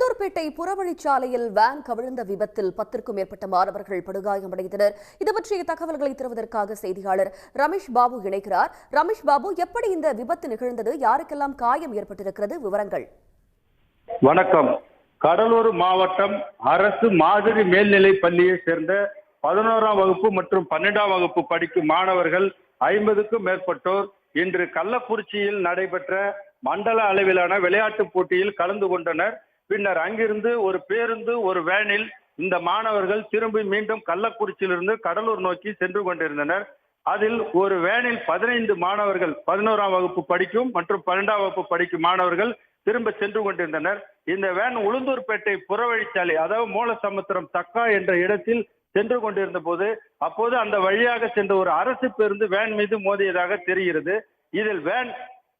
Ulundurpet புறவழிச்சாலையில் van கவிழ்ந்த விபத்தில் 10க்கும் மேற்பட்ட மாணவர்கள் படுகாயமடைந்தனர். இது பற்றிய தகவல்களை தருவதற்காக செய்தியாளர் ரமேஷ் பாபு இணைக்கிறார். ரமேஷ் பாபு, எப்படி இந்த விபத்து நிகழ்ந்தது? யாருக்கெல்லாம் காயம் ஏற்பட்டிருக்கிறது? விவரங்கள். வணக்கம். கடலூர் மாவட்டம் அரசு மாதிரி மேல்நிலை பள்ளியை சேர்ந்த 11ஆம் வகுப்பு மற்றும் 12ஆம் வகுப்பு படிக்கும் மாணவர்கள் 50க்கும் மேற்பட்டோர் இன்று கள்ளக்குறிச்சியில் நடைபெற்ற மண்டல அளவிலான விளையாட்டுப் போட்டியில் கலந்து கொண்டனர். பின்னர் அங்கிருந்து ஒரு பேருந்து, ஒரு வேனில் இந்த மாணவர்கள் திரும்பி மீண்டும் கள்ளக்குறிச்சியிலிருந்து கடலூர் நோக்கி சென்று கொண்டிருந்தனர். அதில் ஒரு வேனில் 15 மாணவர்கள் 11ஆம் வகுப்பு படிக்கும் மற்றும் 12ஆம் வகுப்பு படிக்கும் மாணவர்கள் திரும்ப சென்று கொண்டிருந்தனர். இந்த வேன் உளுந்தூர்பேட்டை புறவழிச்சாலை, அதாவது மூலசமுத்திரம் தக்கா என்ற இடத்தில் சென்று கொண்டிருந்த போது அப்போது அந்த வழியாக சென்ற ஒரு அரசு பேருந்து வேன் மீது மோதியதாக தெரிகிறது. இதில் வேன்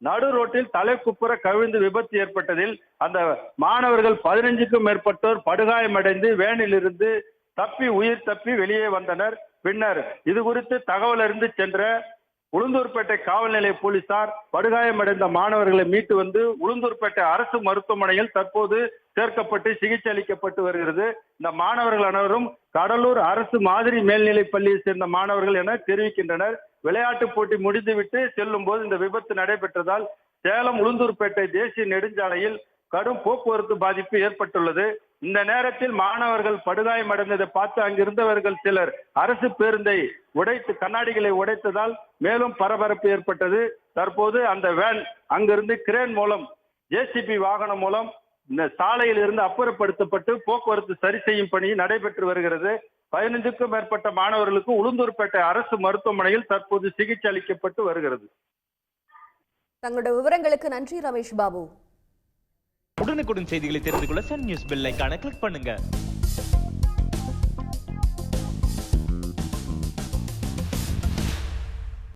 நடு ரோட்டில் தலைக்குப்புற கவிழ்ந்து விபத்து ஏற்பட்டதில் அந்த மாணவர்கள் 15க்கும் மேற்பட்டோர் படுகாயமடைந்து வேனில் இருந்து உயிர் தப்பி வெளியே வந்தனர். பின்னர் இது குறித்து தகவல் அறிந்து சென்ற உளுந்தூர்பேட்டை காவல் நிலைய போலீசார் படுகாயமடைந்த மாணவர்களை மீட்டு வந்து உளுந்தூர்பேட்டை அரசு மருத்துவமனையில் தற்போது சேர்க்கப்பட்டு சிகிச்சை அளிக்கப்பட்டு வருகிறது. இந்த மாணவர்கள் அனைவரும் கடலூர் அரசு மாதிரி மேல்நிலை பள்ளியை சேர்ந்த மாணவர்கள் என தெரிவிக்கின்றனர். விளையாட்டு போட்டி முடிந்துவிட்டு செல்லும் போது இந்த விபத்து நடைபெற்றதால் சேலம் உளுந்தூர்பேட்டை தேசிய நெடுஞ்சாலையில் கடும் போக்குவரத்து பாதிப்பு ஏற்பட்டுள்ளது. இந்த நேரத்தில் மாணவர்கள் படுகாயமடைந்ததை பார்த்து அங்கிருந்தவர்கள் சிலர் அரசு பேருந்தை கண்ணாடிகளை உடைத்ததால் மேலும் பரபரப்பு ஏற்பட்டது. தற்போது அந்த வேன் அங்கிருந்து கிரேன் மூலம், ஜேசிபி வாகனம் மூலம் இந்த சாலையில் இருந்து அப்புறப்படுத்தப்பட்டு போக்குவரத்து சரி செய்யும் பணி நடைபெற்று வருகிறது. 15க்கும் மேற்பட்ட மாணவர்களுக்கு உளுந்தூர்பேட்டை அரசு மருத்துவமனையில் தற்போது சிகிச்சை அளிக்கப்பட்டு வருகிறது. தங்களுடைய விவரங்களுக்கு நன்றி ரமேஷ் பாபு. உடனுக்குடன் செய்திகளை தெரிந்து கொள்ள சன் நியூஸ் பெல் ஐகானை கிளிக் பண்ணுங்க.